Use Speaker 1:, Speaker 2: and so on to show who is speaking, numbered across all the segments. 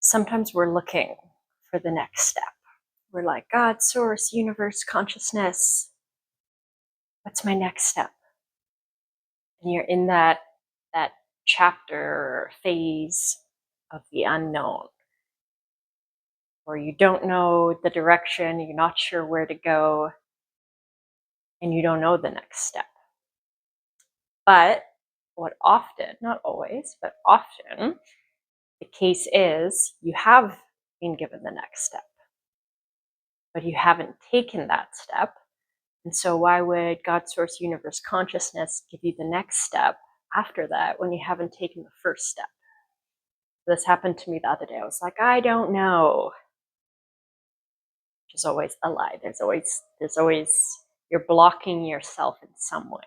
Speaker 1: sometimes we're looking for the next step. We're like, God, source, universe, consciousness, what's my next step? And you're in that chapter or phase of the unknown, where you don't know the direction, you're not sure where to go, and you don't know the next step. But what often, not always, but often, the case is you have been given the next step, but you haven't taken that step. And so why would God, source, universe, consciousness give you the next step after that when you haven't taken the first step? This happened to me the other day. I was like, I don't know. Which is always a lie. There's always, you're blocking yourself in some way.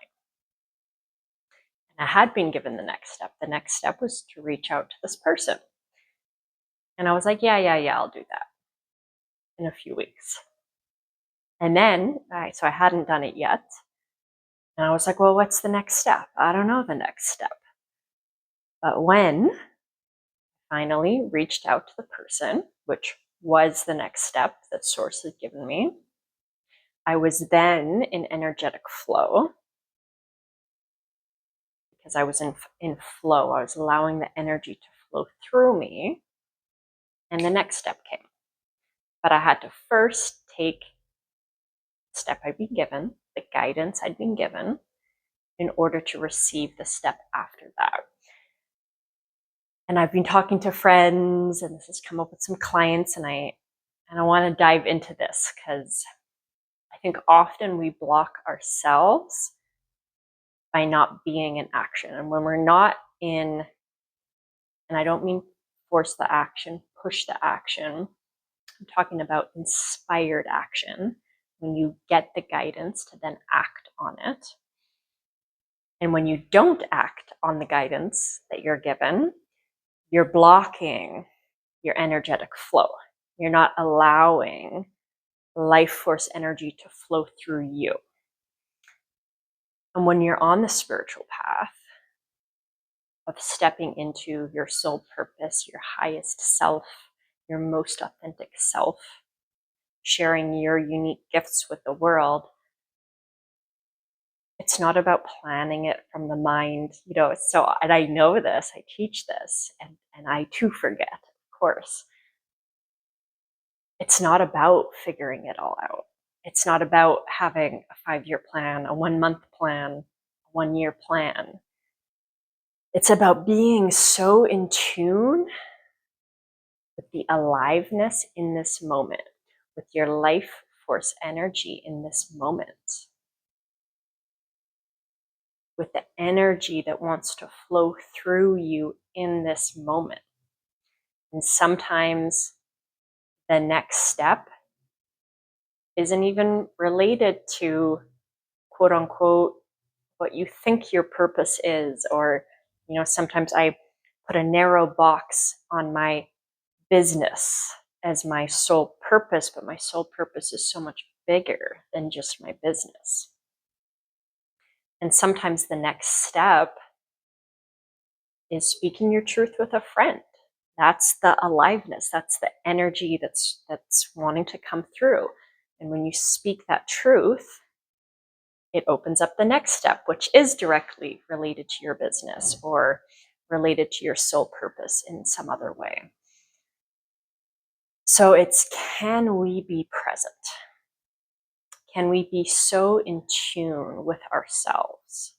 Speaker 1: And I had been given the next step. The next step was to reach out to this person. And I was like, yeah, I'll do that in a few weeks. And then, so I hadn't done it yet. And I was like, well, what's the next step? I don't know the next step. But when I finally reached out to the person, which was the next step that Source had given me, I was then in energetic flow, because I was in flow. I was allowing the energy to flow through me, and the next step came. But I had to first take the step I'd been given, the guidance I'd been given, in order to receive the step after that. And I've been talking to friends, and this has come up with some clients, and I want to dive into this because I think often we block ourselves by not being in action. And when we're not in, and I don't mean force the action, push the action, I'm talking about inspired action, when you get the guidance to then act on it. And when you don't act on the guidance that you're given, you're blocking your energetic flow. You're not allowing life force energy to flow through you. And when you're on the spiritual path of stepping into your soul purpose, your highest self, your most authentic self, sharing your unique gifts with the world, it's not about planning it from the mind, so, and I know this, I teach this, and I too forget, of course. It's not about figuring it all out. It's not about having a 5-year plan, a 1-month plan, a 1-year plan. It's about being so in tune with the aliveness in this moment, with your life force energy in this moment, with the energy that wants to flow through you in this moment. And sometimes the next step isn't even related to, quote unquote, what you think your purpose is. Or, sometimes I put a narrow box on my business as my sole purpose, but my sole purpose is so much bigger than just my business. And sometimes the next step is speaking your truth with a friend. That's the aliveness. That's the energy that's wanting to come through. And when you speak that truth, it opens up the next step, which is directly related to your business or related to your soul purpose in some other way. So it's, can we be present? Can we be so in tune with ourselves?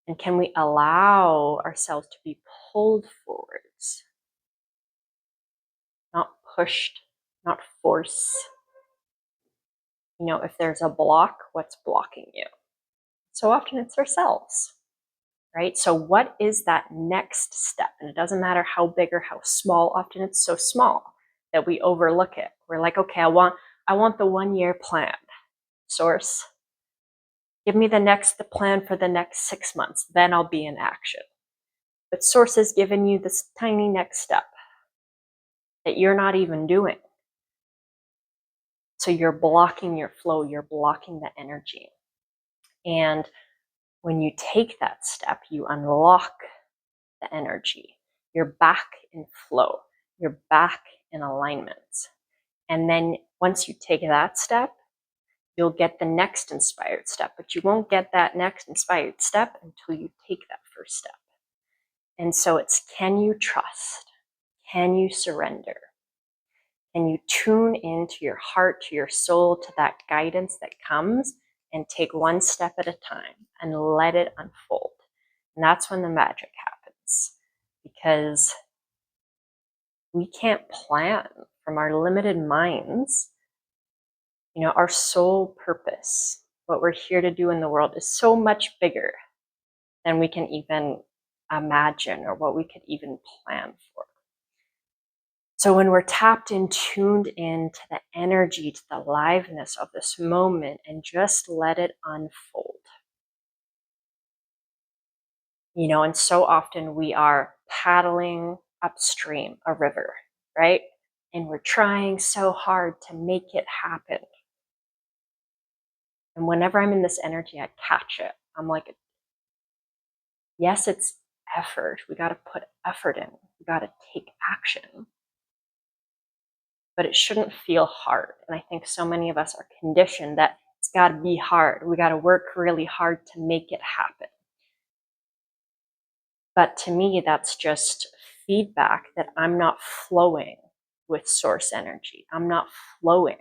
Speaker 1: And can we allow ourselves to be pulled forwards? Not pushed, not forced. If there's a block, what's blocking you? So often it's ourselves, right? So what is that next step? And it doesn't matter how big or how small. Often it's so small that we overlook it. We're like, okay, I want the 1-year plan. Source, give me the plan for the next 6 months. Then I'll be in action. But Source has given you this tiny next step that you're not even doing. So you're blocking your flow. You're blocking the energy. And when you take that step, you unlock the energy. You're back in flow. you're back in alignment. And then once you take that step, you'll get the next inspired step, but you won't get that next inspired step until you take that first step. And so it's, can you trust? Can you surrender? Can you tune into your heart, to your soul, to that guidance that comes, and take one step at a time and let it unfold? And that's when the magic happens, because we can't plan from our limited minds. You know, our sole purpose, what we're here to do in the world, is so much bigger than we can even imagine or what we could even plan for. So when we're tapped and tuned into the energy, to the aliveness of this moment, and just let it unfold. You know, and so often we are paddling upstream a river, right? And we're trying so hard to make it happen. And whenever I'm in this energy, I catch it. I'm like, yes, it's effort. We got to put effort in. We got to take action. But it shouldn't feel hard. And I think so many of us are conditioned that it's got to be hard. We got to work really hard to make it happen. But to me, that's just feedback that I'm not flowing with source energy. I'm not flowing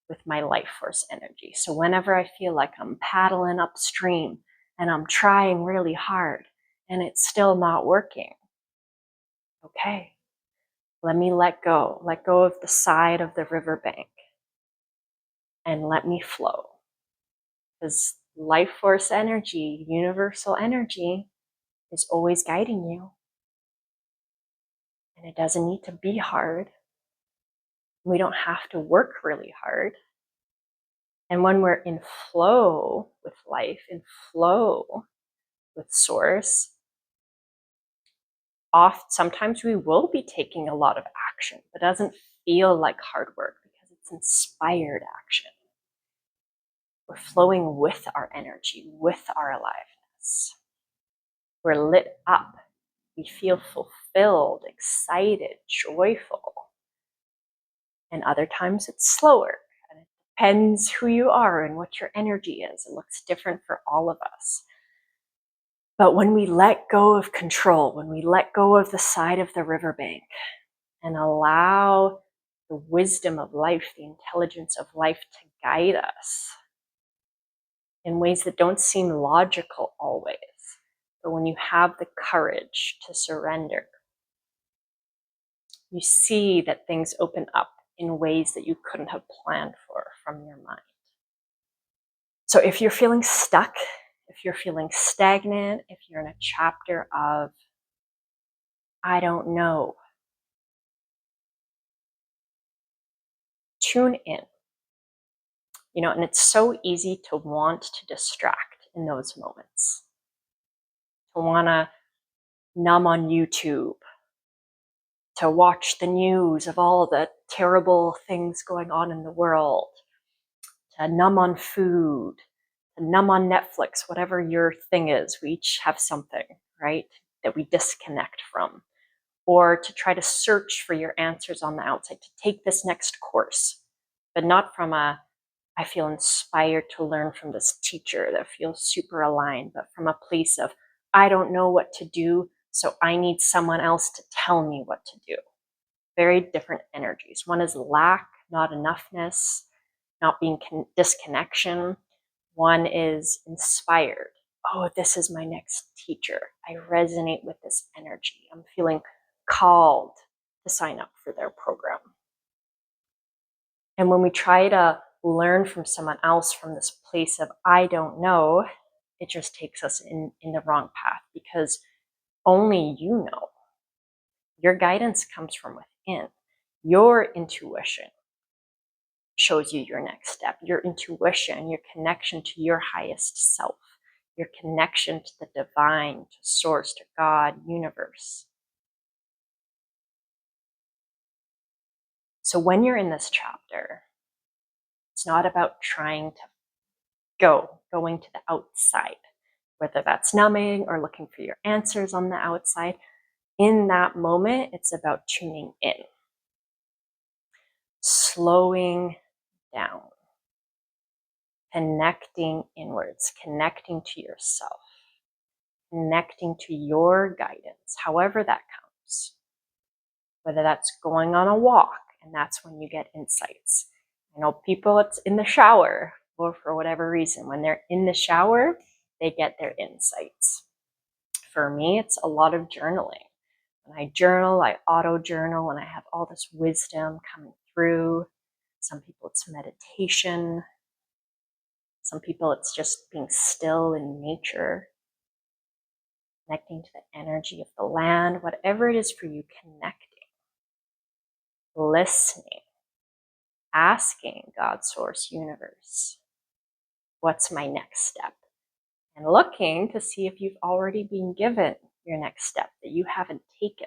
Speaker 1: with my life force energy. So whenever I feel like I'm paddling upstream and I'm trying really hard and it's still not working, okay, let me let go of the side of the riverbank and let me flow. Because life force energy, universal energy, is always guiding you. And it doesn't need to be hard. We don't have to work really hard. And when we're in flow with life, in flow with source, sometimes we will be taking a lot of action, but it doesn't feel like hard work because it's inspired action. We're flowing with our energy, with our aliveness. We're lit up. We feel fulfilled, excited, joyful. And other times it's slower. And it depends who you are and what your energy is. It looks different for all of us. But when we let go of control, when we let go of the side of the riverbank and allow the wisdom of life, the intelligence of life to guide us in ways that don't seem logical always, but when you have the courage to surrender, you see that things open up in ways that you couldn't have planned for from your mind. So if you're feeling stuck, if you're feeling stagnant, if you're in a chapter of, I don't know, tune in. You know, and it's so easy to want to distract in those moments, to want to numb on YouTube, to watch the news of all the terrible things going on in the world, to numb on food, to numb on Netflix, whatever your thing is. We each have something, right, that we disconnect from. Or to try to search for your answers on the outside, to take this next course, but not from a, I feel inspired to learn from this teacher that feels super aligned, but from a place of, I don't know what to do, so I need someone else to tell me what to do. Very different energies. One is lack, not enoughness, not being disconnection. One is inspired. Oh, this is my next teacher. I resonate with this energy. I'm feeling called to sign up for their program. And when we try to learn from someone else from this place of, I don't know, it just takes us in the wrong path, because only you know. Your guidance comes from within. Your intuition shows you your next step. Your intuition, your connection to your highest self, your connection to the divine, to source, to God, universe. So when you're in this chapter, it's not about trying to going to the outside, whether that's numbing or looking for your answers on the outside. In that moment, it's about tuning in. slowing down, connecting inwards, connecting to yourself, connecting to your guidance, however that comes. Whether that's going on a walk, and that's when you get insights. I know people, it's in the shower, or for whatever reason, when they're in the shower, they get their insights. For me, it's a lot of journaling. When I journal, I auto journal, and I have all this wisdom coming through. Some people, it's meditation. Some people, it's just being still in nature, connecting to the energy of the land, whatever it is for you, connecting, listening, asking God, Source, Universe, what's my next step? And looking to see if you've already been given your next step that you haven't taken.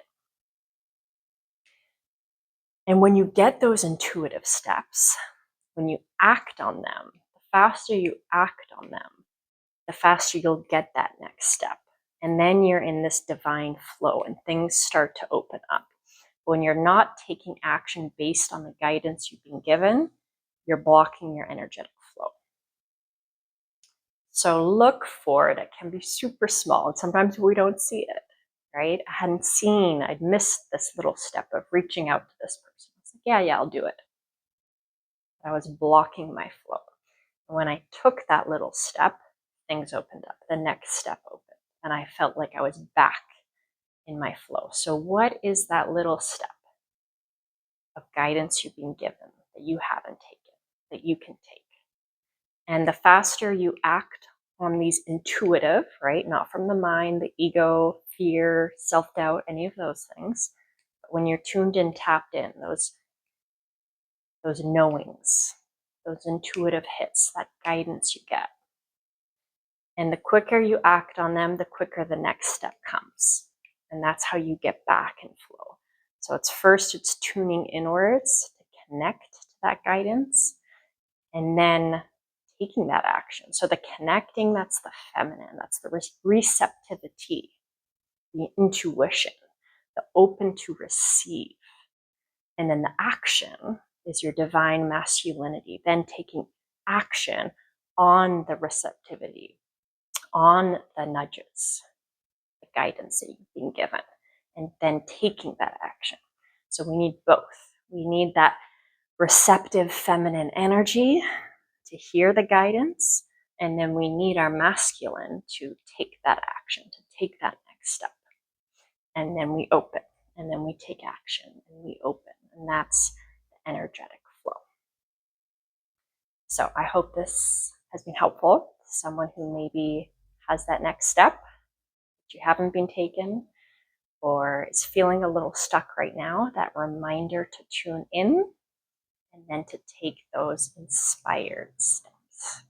Speaker 1: And when you get those intuitive steps, when you act on them, the faster you act on them, the faster you'll get that next step. And then you're in this divine flow and things start to open up. When you're not taking action based on the guidance you've been given, you're blocking your energetic flow. So look for it. It can be super small, and sometimes we don't see it, right? I'd missed this little step of reaching out to this person. I was like, yeah, I'll do it. I was blocking my flow. And when I took that little step, things opened up. The next step opened, and I felt like I was back in my flow. So what is that little step of guidance you've been given that you haven't taken, that you can take? And the faster you act on these intuitive, right? Not from the mind, the ego, fear, self-doubt, any of those things. But when you're tuned in, tapped in, those knowings, those intuitive hits, that guidance you get. And the quicker you act on them, the quicker the next step comes. And that's how you get back in flow. So it's tuning inwards to connect to that guidance, and then taking that action. So the connecting, that's the feminine, that's the receptivity, the intuition, the open to receive. And then the action is your divine masculinity, then taking action on the receptivity, on the nudges, the guidance that you've been given, and then taking that action. So we need both. We need that receptive feminine energy to hear the guidance, and then we need our masculine to take that action, to take that next step. And then we open, and then we take action, and we open, and that's the energetic flow. So I hope this has been helpful to someone who maybe has that next step that you haven't been taken, or is feeling a little stuck right now. That reminder to tune in, and then to take those inspired steps.